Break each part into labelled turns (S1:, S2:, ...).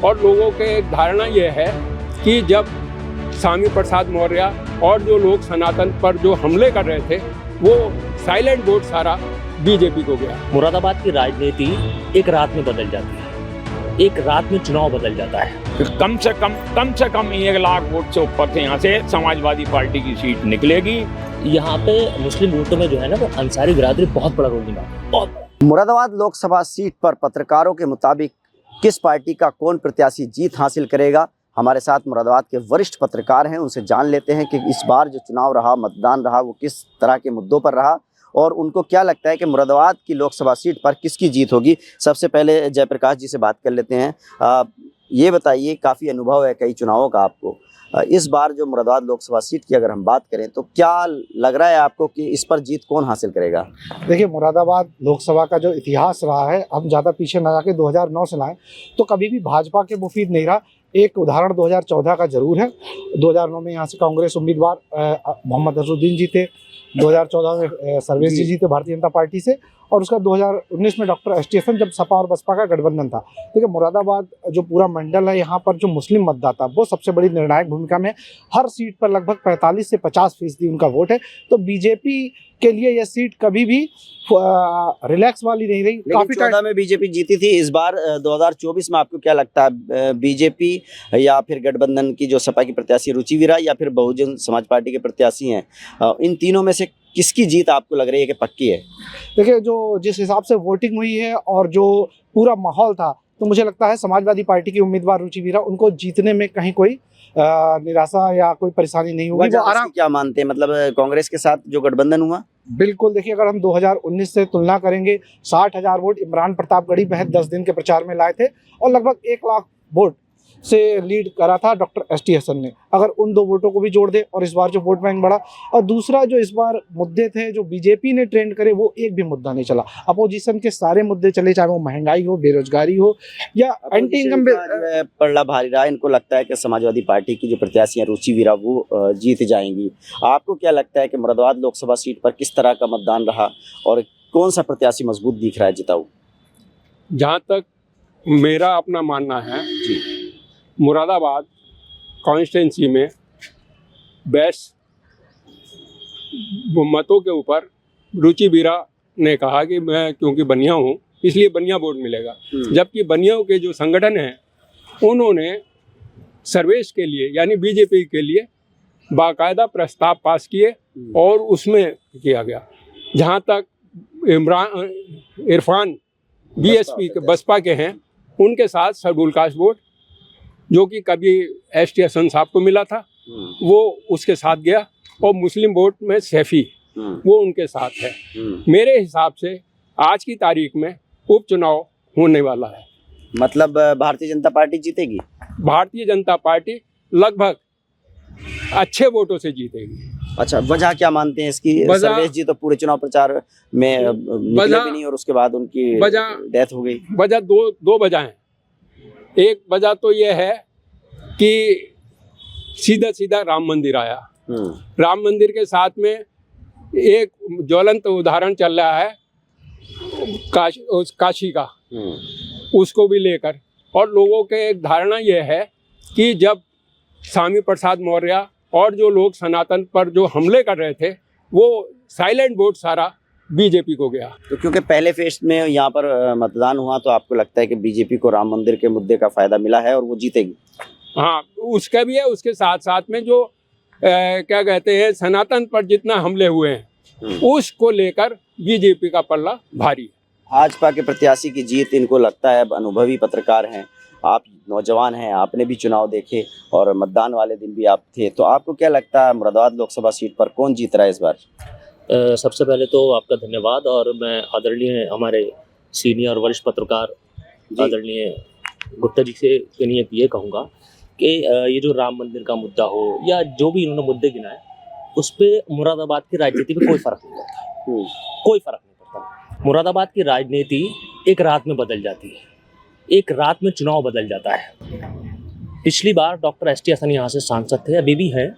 S1: और लोगों के एक धारणा ये है कि जब स्वामी प्रसाद मौर्य और जो लोग सनातन पर जो हमले कर रहे थे वो साइलेंट वोट सारा बीजेपी को गया।
S2: मुरादाबाद की राजनीति एक रात में बदल जाती है, एक रात में चुनाव बदल जाता है।
S3: कम से कम 1 लाख वोट से ऊपर से यहाँ से समाजवादी पार्टी की सीट निकलेगी।
S2: यहाँ पे मुस्लिम वोटों में जो है ना वो अंसारी बिरादरी बहुत बड़ा रोल निभाती है।
S4: मुरादाबाद लोकसभा सीट पर पत्रकारों के मुताबिक किस पार्टी का कौन प्रत्याशी जीत हासिल करेगा, हमारे साथ मुरादाबाद के वरिष्ठ पत्रकार हैं, उनसे जान लेते हैं कि इस बार जो चुनाव रहा, मतदान रहा, वो किस तरह के मुद्दों पर रहा और उनको क्या लगता है कि मुरादाबाद की लोकसभा सीट पर किसकी जीत होगी। सबसे पहले जयप्रकाश जी से बात कर लेते हैं। ये बताइए, काफ़ी अनुभव है कई चुनावों का आपको, इस बार जो मुरादाबाद लोकसभा सीट की अगर हम बात करें तो क्या लग रहा है आपको कि इस पर जीत कौन हासिल करेगा?
S5: देखिए, मुरादाबाद लोकसभा का जो इतिहास रहा है, हम ज़्यादा पीछे न जाके 2009 से लाएं तो कभी भी भाजपा के मुफीद नहीं रहा। एक उदाहरण 2014 का जरूर है। 2009 में यहाँ से कांग्रेस उम्मीदवार मोहम्मद अजहरुद्दीन जी थे, 2014 में सर्वेश जी थे भारतीय जनता पार्टी से, और उसका 2019 में डॉक्टर एस.टी. हसन, जब सपा और बसपा का गठबंधन था। देखिए, मुरादाबाद जो पूरा मंडल है, यहाँ पर जो मुस्लिम मतदाता वो सबसे बड़ी निर्णायक भूमिका में है। हर सीट पर लगभग 45 से 50% उनका वोट है। तो बीजेपी के लिए यह सीट कभी भी रिलैक्स वाली नहीं रही।
S4: काफी 14 में बीजेपी जीती थी, इस बार 2024 में आपको क्या लगता है, बीजेपी या फिर गठबंधन की जो सपा की प्रत्याशी रुचि वीरा या फिर बहुजन समाज पार्टी के प्रत्याशी हैं, इन तीनों में से किसकी जीत आपको लग रही है कि पक्की है?
S5: देखिए, जो जिस हिसाब से वोटिंग हुई है और जो पूरा माहौल था, तो मुझे लगता है समाजवादी पार्टी की उम्मीदवार रुचि वीरा, उनको जीतने में कहीं कोई निराशा या कोई परेशानी नहीं होगी। वो आराम
S4: क्या मानते हैं, मतलब कांग्रेस के साथ जो गठबंधन हुआ?
S5: बिल्कुल। देखिए, अगर हम 2019 से तुलना करेंगे, 60,000 वोट इमरान प्रतापगढ़ी महज 10 दिन के प्रचार में लाए थे और लगभग 1 लाख वोट से लीड करा था डॉक्टर एस.टी. हसन ने। अगर उन 2 वोटों को भी जोड़ दे और इस बार जो वोट बैंक बढ़ा, और दूसरा जो इस बार मुद्दे थे जो बीजेपी ने ट्रेंड करे, वो एक भी मुद्दा नहीं चला। अपोजिशन के सारे मुद्दे चले, चाहे वो महंगाई हो, बेरोजगारी हो या एंटी इनकम
S4: पड़ला भारी रहा। इनको लगता है कि समाजवादी पार्टी की जो प्रत्याशी है रुचि वीरा वो जीत जाएंगी। आपको क्या लगता है कि मुरादाबाद लोकसभा सीट पर किस तरह का मतदान रहा और कौन सा प्रत्याशी मजबूत दिख रहा है जिताऊ?
S1: जहाँ तक मेरा अपना मानना है जी, मुरादाबाद कॉन्स्टिट्यूंसी में बेस्ट मतों के ऊपर रुचि वीरा ने कहा कि मैं क्योंकि बनिया हूँ इसलिए बनिया वोट मिलेगा। जबकि बनियाओं के जो संगठन हैं उन्होंने सर्वेश के लिए यानी बीजेपी के लिए बाकायदा प्रस्ताव पास किए और उसमें किया गया। जहाँ तक इरफान बीएसपी के बसपा के हैं, उनके साथ शेड्यूल कास्ट वोट जो कि कभी एस.टी. हसन साहब को मिला था वो उसके साथ गया, और मुस्लिम वोट में सैफी वो उनके साथ है। मेरे हिसाब से आज की तारीख में उपचुनाव होने वाला है।
S4: मतलब भारतीय जनता पार्टी जीतेगी? भारतीय
S1: जनता पार्टी लगभग अच्छे वोटों से जीतेगी।
S4: अच्छा, वजह क्या मानते हैं इसकी? सर्वेश जी तो पूरे चुनाव प्रचार में निकले भी नहीं और उसके बाद उनकी डेथ हो गई।
S1: वजह दो वजह हैं। एक वजह तो यह है कि सीधा राम मंदिर आया। राम मंदिर के साथ में एक ज्वलंत उदाहरण चल रहा है काशी का, उसको भी लेकर, और लोगों के एक धारणा यह है कि जब स्वामी प्रसाद मौर्य और जो लोग सनातन पर जो हमले कर रहे थे वो साइलेंट वोट सारा बीजेपी को गया।
S4: तो क्योंकि पहले फेज में यहाँ पर मतदान हुआ, तो आपको लगता है कि बीजेपी को राम मंदिर के मुद्दे का फायदा मिला है और वो जीतेगी?
S1: हाँ, उसका भी है। उसके साथ साथ में जो क्या कहते हैं सनातन पर जितना हमले हुए हैं उसको लेकर बीजेपी का पल्ला भारी है।
S4: भाजपा के प्रत्याशी की जीत इनको लगता है, अनुभवी पत्रकार हैं आप, नौजवान हैं, आपने भी चुनाव देखे और मतदान वाले दिन भी आप थे, तो आपको क्या लगता है मुरादाबाद लोकसभा सीट पर कौन जीत रहा है इस बार?
S2: सबसे पहले तो आपका धन्यवाद, और मैं आदरणीय हमारे सीनियर वरिष्ठ पत्रकार आदरणीय गुप्ता जी से ये कहूँगा कि ये जो राम मंदिर का मुद्दा हो या जो भी इन्होंने मुद्दे गिनाए, उस पर मुरादाबाद की राजनीति में कोई फर्क नहीं पड़ता। कोई फर्क नहीं पड़ता। मुरादाबाद की राजनीति एक रात में बदल जाती है, एक रात में चुनाव बदल जाता है। पिछली बार डॉक्टर एस.टी. हसन यहाँ से सांसद थे, अभी भी हैं।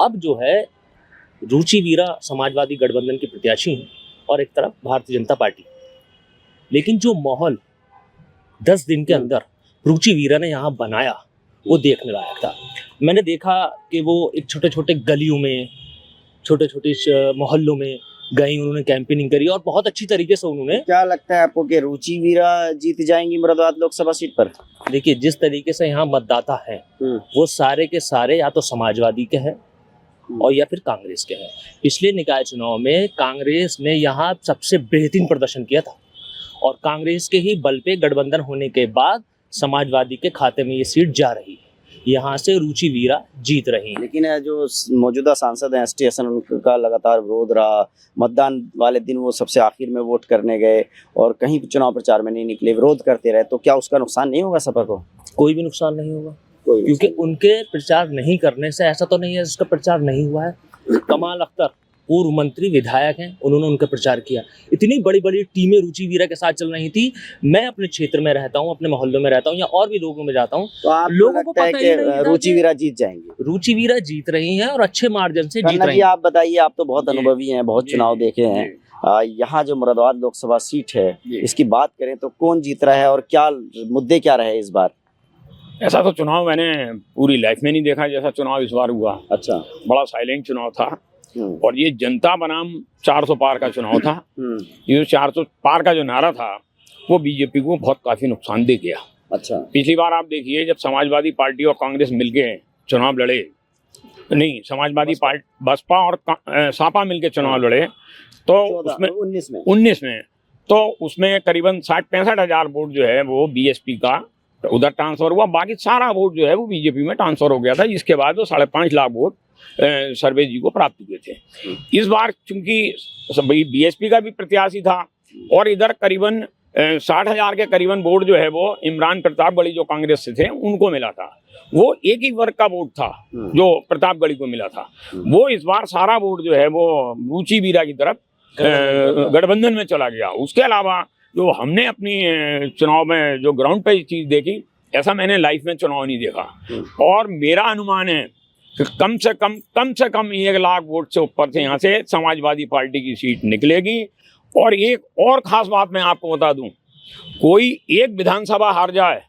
S2: अब जो है रुचि वीरा समाजवादी गठबंधन की प्रत्याशी हैं और एक तरफ भारतीय जनता पार्टी। लेकिन जो माहौल 10 दिन के अंदर रुचि वीरा ने यहाँ बनाया वो देखने लायक था। मैंने देखा कि वो एक छोटे छोटे गलियों में, छोटे छोटे मोहल्लों में गई, उन्होंने कैंपेनिंग करी और बहुत अच्छी तरीके से उन्होंने।
S4: क्या लगता है आपको कि रुचि वीरा जीत जाएंगी मुरादाबाद लोकसभा सीट पर?
S2: देखिए, जिस तरीके से यहाँ मतदाता हैं वो सारे के सारे या तो समाजवादी के हैं और या फिर कांग्रेस के हैं। पिछले निकाय चुनाव में कांग्रेस ने यहाँ सबसे बेहतरीन प्रदर्शन किया था और कांग्रेस के ही बल पे गठबंधन होने के बाद समाजवादी के खाते में ये सीट जा रही है। यहाँ से रुचि वीरा जीत रही हैं।
S4: लेकिन जो मौजूदा सांसद हैं एसटी हसन, उनका लगातार विरोध रहा। मतदान वाले दिन वो सबसे आखिर में वोट करने गए और कहीं चुनाव प्रचार में नहीं निकले, विरोध करते रहे। तो क्या उसका नुकसान नहीं होगा सपा को?
S2: कोई भी नुकसान नहीं होगा, क्योंकि उनके प्रचार नहीं करने से ऐसा तो नहीं है जिसका प्रचार नहीं हुआ है। कमाल अख्तर पूर्व मंत्री विधायक हैं, उन्होंने उनका प्रचार किया। इतनी बड़ी बड़ी टीमें रुचि वीरा के साथ चल रही थी। मैं अपने क्षेत्र में रहता हूँ, अपने मोहल्लों में रहता हूँ या और भी लोगों में जाता हूँ,
S4: तो आप
S2: लोगों को
S4: लगता है
S2: पता ही नहीं
S4: कि
S2: था
S4: रुचि
S2: कि
S4: वीरा जीत जाएंगी?
S2: रुचि वीरा जीत रही हैं और अच्छे मार्जिन से जीत
S4: खन्ना
S2: रही
S4: जी,
S2: हैं।
S4: आप बताइए, आप तो बहुत अनुभवी हैं, बहुत चुनाव देखे हैं। यहाँ जो मुरादाबाद लोकसभा सीट है, इसकी बात करें तो कौन जीत रहा है और क्या मुद्दे क्या रहे इस बार?
S3: ऐसा तो चुनाव मैंने पूरी लाइफ में नहीं देखा जैसा चुनाव इस बार हुआ।
S4: अच्छा।
S3: बड़ा साइलेंट चुनाव था और ये जनता बनाम 400 पार का चुनाव था। ये जो 400 पार का जो नारा था वो बीजेपी को बहुत काफी नुकसानदेह किया।
S4: अच्छा।
S3: पिछली बार आप देखिए, जब समाजवादी पार्टी और कांग्रेस मिलके चुनाव लड़े, नहीं समाजवादी पार्टी बसपा और सपा मिलके चुनाव लड़े, तो उसमें 19 में तो उसमें करीबन 60-65 हजार वोट जो है वो बीएसपी का उधर ट्रांसफर हुआ। बाकी सारा वोट जो है वो बीजेपी में ट्रांसफर हो गया था, जिसके बाद वो 5.5 लाख वोट सर्वे जी को प्राप्त हुए थे। इस बार चूंकि बीएसपी का भी प्रत्याशी था और इधर करीबन 60,000 के करीबन वोट जो है वो इमरान प्रतापगढ़ी जो कांग्रेस से थे उनको मिला था। वो एक ही वर्ग का वोट था जो प्रतापगढ़ी को मिला था। वो इस बार सारा वोट जो है वो रुचि वीरा की तरफ गठबंधन में चला गया। उसके अलावा जो हमने अपनी चुनाव में जो ग्राउंड पे चीज देखी, ऐसा मैंने लाइफ में चुनाव नहीं देखा। और मेरा अनुमान है कि कम से कम 1 लाख वोट से ऊपर से यहाँ से समाजवादी पार्टी की सीट निकलेगी। और एक और खास बात मैं आपको बता दूं, कोई एक विधानसभा हार जाए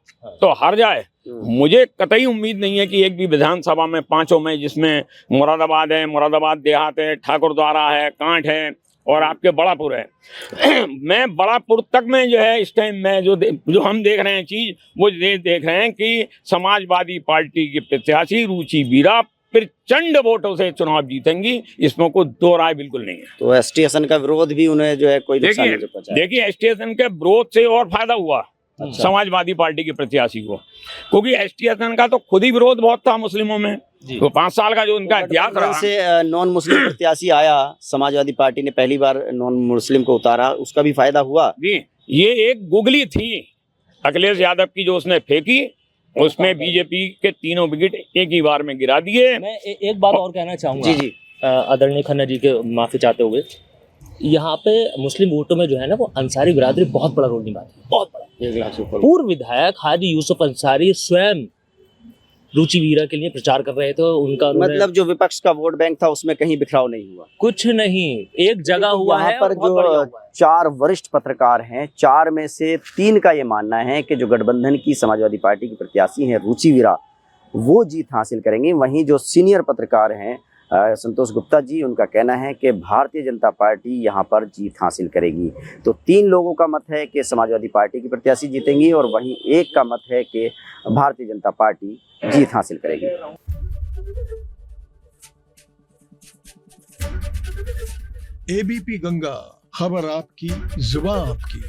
S3: तो हार जाए, मुझे कतई उम्मीद नहीं है कि एक भी विधानसभा में 5 में, जिसमें मुरादाबाद है, मुरादाबाद देहात है, ठाकुरद्वारा है, कांठ है और आपके बड़ापुर है मैं बड़ापुर तक में जो है इस टाइम में जो हम देख रहे हैं चीज, वो देख रहे हैं कि समाजवादी पार्टी के प्रत्याशी रुचि वीरा प्रचंड वोटों से चुनाव जीतेंगी। इसमें कोई दो राय बिल्कुल नहीं है।
S4: तो एसटी हसन का विरोध भी उन्हें जो है कोई नुकसान नहीं पहुंचा।
S3: देखिए एसटी हसन के विरोध से और फायदा हुआ समाजवादी पार्टी के प्रत्याशी को, क्योंकि एसटी हसन का तो खुद ही विरोध बहुत था मुस्लिमों में। तो 5 साल का जो उनका इतिहास रहा
S4: से नॉन मुस्लिम प्रत्याशी आया, समाजवादी पार्टी ने पहली बार नॉन मुस्लिम को उतारा, उसका भी फायदा हुआ
S3: जी। ये एक गुगली थी अखिलेश यादव की जो उसने फेंकी, उसमें बीजेपी के 3 विकेट एक ही बार में गिरा दिए।
S2: मैं एक बात और कहना चाहूँगा
S4: जी
S2: आदरणीय खन्ना जी के माफी चाहते हुए, यहाँ पे मुस्लिम वोटों में जो है ना वो अंसारी बिरादरी बहुत बड़ा रोल निभाती है, बहुत बड़ा।
S4: 1 लाख से ऊपर
S2: पूर्व विधायक हाजी यूसुफ अंसारी स्वयं रुचि वीरा के लिए प्रचार कर रहे थे। उनका
S4: मतलब जो विपक्ष का वोट बैंक था उसमें कहीं बिखराव नहीं हुआ,
S2: कुछ नहीं, एक जगह हुआ है।
S4: पर जो 4 वरिष्ठ पत्रकार हैं, 4 में से 3 का ये मानना है कि जो गठबंधन की समाजवादी पार्टी की प्रत्याशी हैं रुचि वीरा, वो जीत हासिल करेंगी। वहीं जो सीनियर पत्रकार हैं संतोष गुप्ता जी, उनका कहना है कि भारतीय जनता पार्टी यहाँ पर जीत हासिल करेगी। तो 3 लोगों का मत है कि समाजवादी पार्टी की प्रत्याशी जीतेंगी और वहीं एक का मत है कि भारतीय जनता पार्टी जीत हासिल करेगी।
S6: एबीपी गंगा, खबर आपकी, जुबान आपकी।